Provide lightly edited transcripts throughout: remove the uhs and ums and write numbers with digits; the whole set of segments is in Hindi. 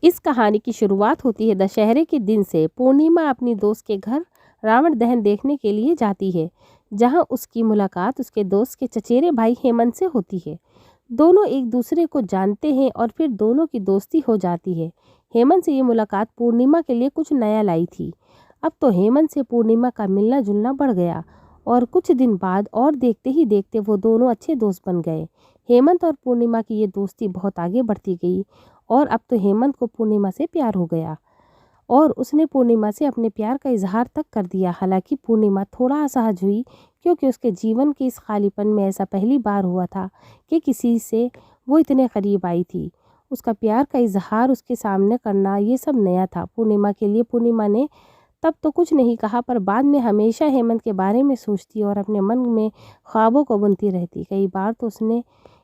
इस कहानी की शुरुआत होती है दशहरे के दिन से। पूर्णिमा अपनी दोस्त के घर रावण दहन देखने के लिए जाती है, जहां उसकी मुलाकात उसके दोस्त के चचेरे भाई हेमंत से होती है। दोनों एक दूसरे को जानते हैं और फिर दोनों की दोस्ती हो जाती है। हेमंत से ये मुलाकात पूर्णिमा के लिए कुछ नया लाई थी। अब तो हेमंत से पूर्णिमा का मिलना जुलना बढ़ गया और कुछ दिन बाद और देखते ही देखते वो दोनों अच्छे दोस्त बन गए। हेमंत और पूर्णिमा की ये दोस्ती बहुत आगे बढ़ती गई और अब तो हेमंत को पूर्णिमा से प्यार हो गया और उसने पूर्णिमा से अपने प्यार का इजहार तक कर दिया। हालांकि पूर्णिमा थोड़ा असहज हुई, क्योंकि उसके जीवन के इस खालीपन में ऐसा पहली बार हुआ था कि किसी से वो इतने करीब आई थी। उसका प्यार का इजहार उसके सामने करना, ये सब नया था पूर्णिमा के लिए। पूर्णिमा ने तब तो कुछ नहीं कहा, पर बाद में हमेशा हेमंत के बारे में सोचती और अपने मन में ख्वाबों को बुनती रहती। कई बार तो उसने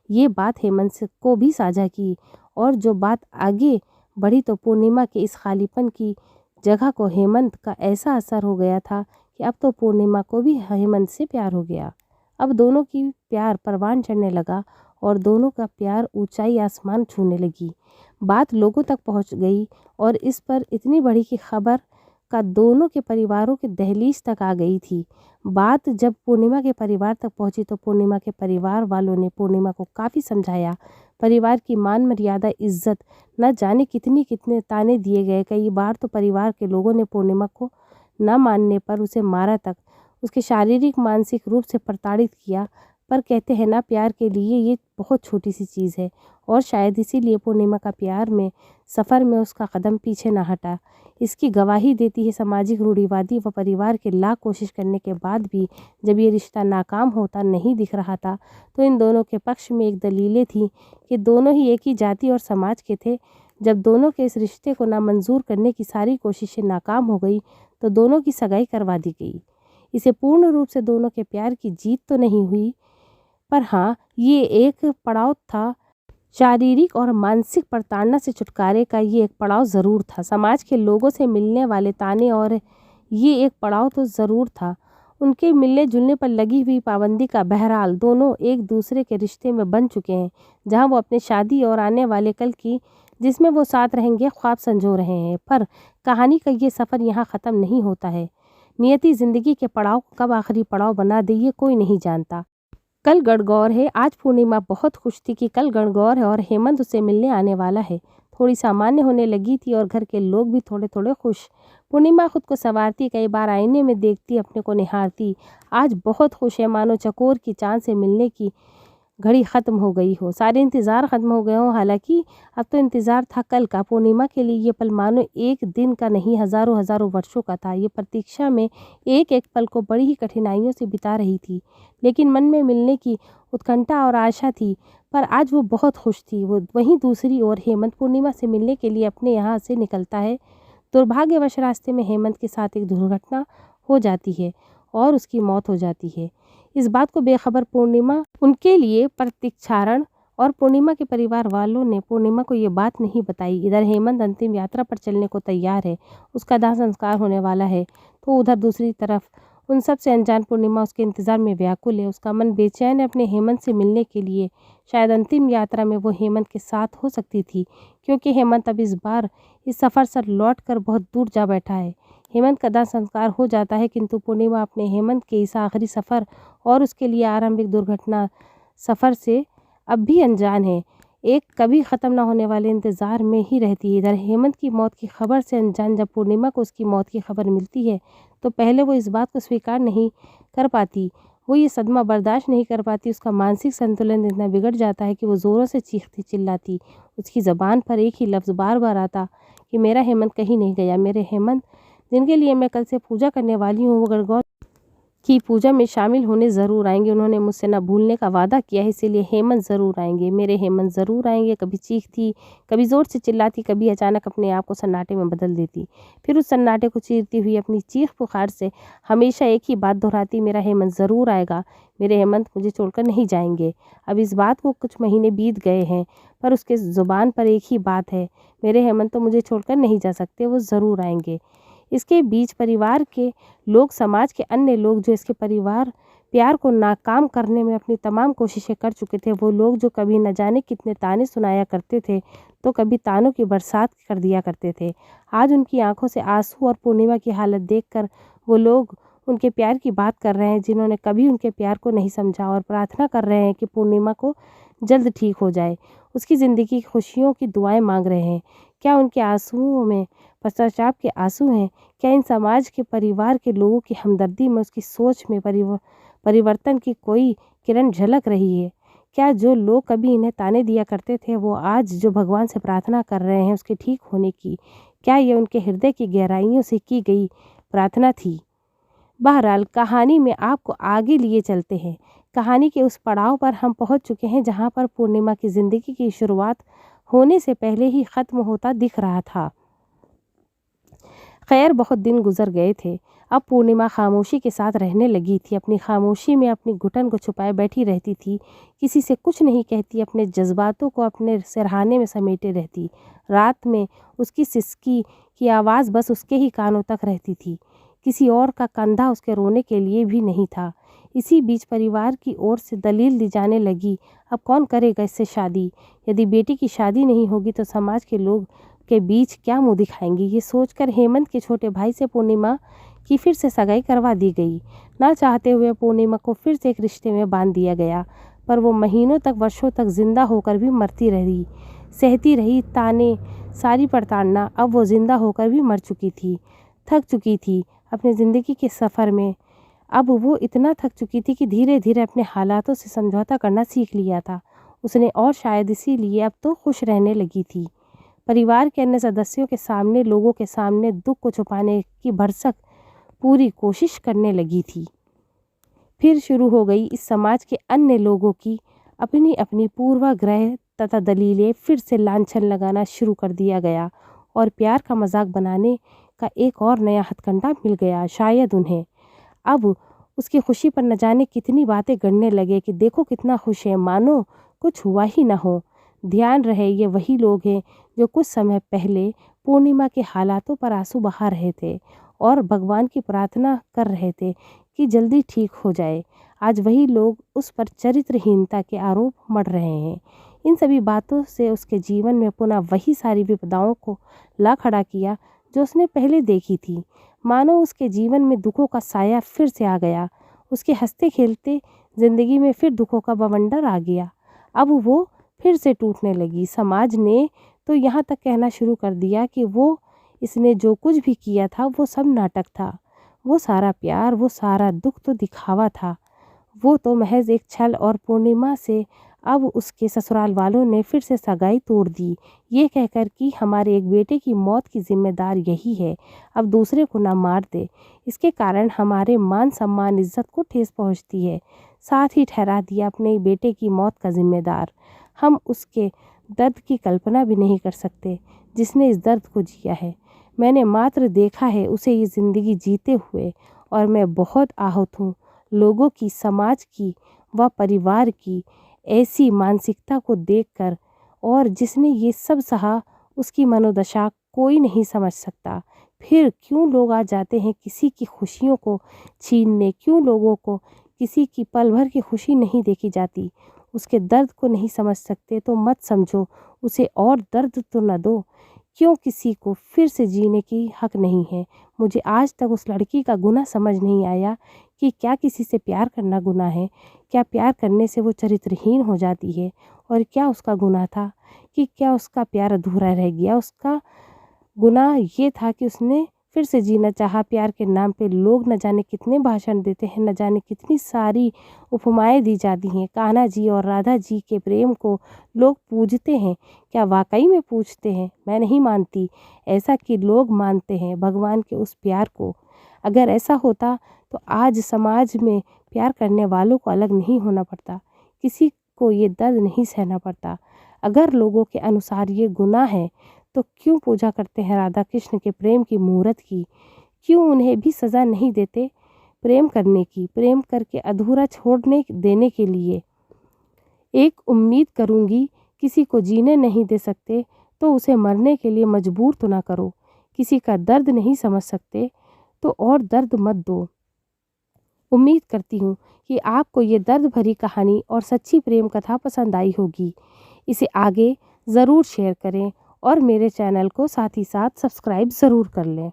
ये बात हेमंत को भी साझा की, और जो बात आगे बढ़ी तो पूर्णिमा के इस खालीपन की जगह को हेमंत का ऐसा असर हो गया था कि अब तो पूर्णिमा को भी हेमंत से प्यार हो गया। अब दोनों की प्यार परवान चढ़ने लगा और दोनों का प्यार ऊंचाई आसमान छूने लगी। बात लोगों तक पहुंच गई और इस पर इतनी बड़ी कि खबर का दोनों के परिवारों के दहलीज तक आ गई थी। बात जब पूर्णिमा के परिवार तक पहुंची तो पूर्णिमा के परिवार वालों ने पूर्णिमा को काफ़ी समझाया। परिवार की मान मर्यादा, इज्जत, न जाने कितनी कितने ताने दिए गए। कई बार तो परिवार के लोगों ने पूर्णिमा को न मानने पर उसे मारा तक, उसके शारीरिक मानसिक रूप से प्रताड़ित किया। पर कहते हैं ना, प्यार के लिए ये बहुत छोटी सी चीज़ है, और शायद इसीलिए पूर्णिमा का प्यार में सफ़र में उसका कदम पीछे ना हटा। इसकी गवाही देती है सामाजिक रूढ़िवादी व परिवार के लाख कोशिश करने के बाद भी जब ये रिश्ता नाकाम होता नहीं दिख रहा था, तो इन दोनों के पक्ष में एक दलीलें थी कि दोनों ही एक ही जाति और समाज के थे। जब दोनों के इस रिश्ते को नामंजूर करने की सारी कोशिशें नाकाम हो गई तो दोनों की सगाई करवा दी गई। इसे पूर्ण रूप से दोनों के प्यार की जीत तो नहीं हुई, पर हाँ, ये एक पड़ाव था। शारीरिक और मानसिक प्रताड़ना से छुटकारे का ये एक पड़ाव ज़रूर था। समाज के लोगों से मिलने वाले ताने और ये एक पड़ाव तो ज़रूर था। उनके मिलने जुलने पर लगी हुई पाबंदी का। बहरहाल दोनों एक दूसरे के रिश्ते में बन चुके हैं, जहां वो अपने शादी और आने वाले कल की, जिसमें वो साथ रहेंगे, ख्वाब संजो रहे हैं। पर कहानी का ये सफ़र यहाँ ख़त्म नहीं होता है। नियति ज़िंदगी के पड़ाव को कब आखिरी पड़ाव बना दे, ये कोई नहीं जानता। कल गणगौर है। आज पूर्णिमा बहुत खुश थी कि कल गणगौर है और हेमंत उसे मिलने आने वाला है। थोड़ी सामान्य होने लगी थी और घर के लोग भी थोड़े थोड़े खुश। पूर्णिमा खुद को संवारती, कई बार आईने में देखती, अपने को निहारती। आज बहुत खुश है, मानो चकोर की चांद से मिलने की घड़ी ख़त्म हो गई हो, सारे इंतज़ार ख़त्म हो गए हों। हालांकि अब तो इंतज़ार था कल का। पूर्णिमा के लिए ये पल मानो एक दिन का नहीं, हज़ारों हज़ारों वर्षों का था। ये प्रतीक्षा में एक एक पल को बड़ी ही कठिनाइयों से बिता रही थी, लेकिन मन में मिलने की उत्कंठा और आशा थी। पर आज वो बहुत खुश थी। वो वहीं दूसरी ओर हेमंत पूर्णिमा से मिलने के लिए अपने यहाँ से निकलता है। दुर्भाग्यवश रास्ते में हेमंत के साथ एक दुर्घटना हो जाती है और उसकी मौत हो जाती है। इस बात को बेखबर पूर्णिमा उनके लिए प्रतीक्षारण और पूर्णिमा के परिवार वालों ने पूर्णिमा को ये बात नहीं बताई। इधर हेमंत अंतिम यात्रा पर चलने को तैयार है, उसका दाह संस्कार होने वाला है, तो उधर दूसरी तरफ उन सब से अनजान पूर्णिमा उसके इंतज़ार में व्याकुल है। उसका मन बेचैन है अपने हेमंत से मिलने के लिए। शायद अंतिम यात्रा में वो हेमंत के साथ हो सकती थी, क्योंकि हेमंत अब इस बार इस सफ़र से लौट कर बहुत दूर जा बैठा है। हेमंत का दाह संस्कार हो जाता है, किंतु पूर्णिमा अपने हेमंत के इस आखिरी सफ़र और उसके लिए आरंभिक दुर्घटना सफ़र से अब भी अनजान है। एक कभी ख़त्म ना होने वाले इंतज़ार में ही रहती है। इधर हेमंत की मौत की खबर से अनजान जब पूर्णिमा को उसकी मौत की खबर मिलती है, तो पहले वो इस बात को स्वीकार नहीं कर पाती। वो ये सदमा बर्दाश्त नहीं कर पाती। उसका मानसिक संतुलन इतना बिगड़ जाता है कि वो ज़ोरों से चीखती चिल्लाती। उसकी ज़बान पर एक ही लफ्ज़ बार बार आता कि मेरा हेमंत कहीं नहीं गया। मेरे हेमंत, जिनके लिए मैं कल से पूजा करने वाली हूँ, वो गणगौर की पूजा में शामिल होने ज़रूर आएंगे। उन्होंने मुझसे न भूलने का वादा किया है, इसीलिए हेमंत ज़रूर आएंगे, मेरे हेमंत ज़रूर आएंगे। कभी चीखती, कभी ज़ोर से चिल्लाती, कभी अचानक अपने आप को सन्नाटे में बदल देती। फिर उस सन्नाटे को चीरती हुई अपनी चीख पुकार से हमेशा एक ही बात दोहराती, मेरा हेमंत ज़रूर आएगा, मेरे हेमंत मुझे छोड़कर नहीं जाएंगे। अब इस बात को कुछ महीने बीत गए हैं, पर उसके ज़ुबान पर एक ही बात है, मेरे हेमंत तो मुझे छोड़कर नहीं जा सकते, वो ज़रूर आएंगे। इसके बीच परिवार के लोग, समाज के अन्य लोग जो इसके परिवार प्यार को नाकाम करने में अपनी तमाम कोशिशें कर चुके थे। वो लोग जो कभी न जाने कितने ताने सुनाया करते थे तो कभी तानों की बरसात कर दिया करते थे। आज उनकी आंखों से आंसू और पूर्णिमा की हालत देखकर वो लोग उनके प्यार की बात कर रहे हैं जिन्होंने कभी उनके प्यार को नहीं समझा, और प्रार्थना कर रहे हैं कि पूर्णिमा को जल्द ठीक हो जाए, उसकी ज़िंदगी की खुशियों की दुआएं मांग रहे हैं। क्या उनके आंसुओं में पश्चाताप के आंसू हैं? क्या इन समाज के परिवार के लोगों की हमदर्दी में, उसकी सोच में परिवर्तन की कोई किरण झलक रही है? क्या जो लोग कभी इन्हें ताने दिया करते थे वो आज जो भगवान से प्रार्थना कर रहे हैं उसके ठीक होने की, क्या ये उनके हृदय की गहराइयों से की गई प्रार्थना थी? बहरहाल कहानी में आपको आगे लिए चलते हैं। कहानी के उस पड़ाव पर हम पहुंच चुके हैं जहां पर पूर्णिमा की ज़िंदगी की शुरुआत होने से पहले ही ख़त्म होता दिख रहा था। खैर, बहुत दिन गुजर गए थे। अब पूर्णिमा खामोशी के साथ रहने लगी थी। अपनी खामोशी में अपनी घुटन को छुपाए बैठी रहती थी, किसी से कुछ नहीं कहती, अपने जज्बातों को अपने सिरहाने में समेटे रहती। रात में उसकी सिसकी की आवाज़ बस उसके ही कानों तक रहती थी, किसी और का कंधा उसके रोने के लिए भी नहीं था। इसी बीच परिवार की ओर से दलील दी जाने लगी, अब कौन करेगा इससे शादी? यदि बेटी की शादी नहीं होगी तो समाज के लोग के बीच क्या मुंह दिखाएंगी? ये सोचकर हेमंत के छोटे भाई से पूर्णिमा की फिर से सगाई करवा दी गई। ना चाहते हुए पूर्णिमा को फिर से एक रिश्ते में बांध दिया गया, पर वो महीनों तक, वर्षों तक जिंदा होकर भी मरती रही, सहती रही ताने, सारी प्रताड़ना। अब वो जिंदा होकर भी मर चुकी थी, थक चुकी थी अपने ज़िंदगी के सफ़र में। अब वो इतना थक चुकी थी कि धीरे धीरे अपने हालातों से समझौता करना सीख लिया था उसने, और शायद इसीलिए अब तो खुश रहने लगी थी। परिवार के अन्य सदस्यों के सामने, लोगों के सामने दुख को छुपाने की भरसक पूरी कोशिश करने लगी थी। फिर शुरू हो गई इस समाज के अन्य लोगों की अपनी अपनी पूर्वाग्रह तथा दलीलें। फिर से लांछन लगाना शुरू कर दिया गया और प्यार का मजाक बनाने का एक और नया हथकंडा मिल गया शायद उन्हें। अब उसकी खुशी पर न जाने कितनी बातें गढ़ने लगे कि देखो कितना खुश है, मानो कुछ हुआ ही ना हो। ध्यान रहे, ये वही लोग हैं जो कुछ समय पहले पूर्णिमा के हालातों पर आंसू बहा रहे थे और भगवान की प्रार्थना कर रहे थे कि जल्दी ठीक हो जाए। आज वही लोग उस पर चरित्रहीनता के आरोप मढ़ रहे हैं। इन सभी बातों से उसके जीवन में पुनः वही सारी विपदाओं को ला खड़ा किया जो उसने पहले देखी थी। मानो उसके जीवन में दुखों का साया फिर से आ गया। उसके हंसते खेलते जिंदगी में फिर दुखों का बवंडर आ गया। अब वो फिर से टूटने लगी। समाज ने तो यहाँ तक कहना शुरू कर दिया कि इसने जो कुछ भी किया था वो सब नाटक था, वो सारा प्यार, वो सारा दुख तो दिखावा था, वो तो महज एक छल। और पूर्णिमा से अब उसके ससुराल वालों ने फिर से सगाई तोड़ दी, ये कहकर कि हमारे एक बेटे की मौत की जिम्मेदार यही है, अब दूसरे को ना मार दे, इसके कारण हमारे मान सम्मान इज्जत को ठेस पहुंचती है। साथ ही ठहरा दिया अपने बेटे की मौत का जिम्मेदार। हम उसके दर्द की कल्पना भी नहीं कर सकते जिसने इस दर्द को जिया है। मैंने मात्र देखा है उसे ये ज़िंदगी जीते हुए, और मैं बहुत आहत हूँ लोगों की, समाज की व परिवार की ऐसी मानसिकता को देखकर। और जिसने ये सब सहा उसकी मनोदशा कोई नहीं समझ सकता। फिर क्यों लोग आ जाते हैं किसी की खुशियों को छीनने? क्यों लोगों को किसी की पल भर की खुशी नहीं देखी जाती? उसके दर्द को नहीं समझ सकते तो मत समझो उसे और दर्द तो न दो। क्यों किसी को फिर से जीने की हक नहीं है? मुझे आज तक उस लड़की का गुनाह समझ नहीं आया कि क्या किसी से प्यार करना गुनाह है? क्या प्यार करने से वो चरित्रहीन हो जाती है? और क्या उसका गुनाह था कि क्या उसका प्यार अधूरा रह गया? उसका गुनाह ये था कि उसने फिर से जीना चाहा। प्यार के नाम पे लोग न जाने कितने भाषण देते हैं, न जाने कितनी सारी उपमाएं दी जाती हैं। कान्हा जी और राधा जी के प्रेम को लोग पूजते हैं, क्या वाकई में पूजते हैं? मैं नहीं मानती ऐसा कि लोग मानते हैं भगवान के उस प्यार को। अगर ऐसा होता तो आज समाज में प्यार करने वालों को अलग नहीं होना पड़ता, किसी को ये दर्द नहीं सहना पड़ता। अगर लोगों के अनुसार ये गुनाह है तो क्यों पूजा करते हैं राधा कृष्ण के प्रेम की मूर्त की? क्यों उन्हें भी सज़ा नहीं देते प्रेम करने की, प्रेम करके अधूरा छोड़ने देने के लिए? एक उम्मीद करूँगी, किसी को जीने नहीं दे सकते तो उसे मरने के लिए मजबूर तो ना करो। किसी का दर्द नहीं समझ सकते तो और दर्द मत दो। उम्मीद करती हूँ कि आपको ये दर्द भरी कहानी और सच्ची प्रेम कथा पसंद आई होगी। इसे आगे ज़रूर शेयर करें और मेरे चैनल को साथ ही साथ सब्सक्राइब ज़रूर कर लें।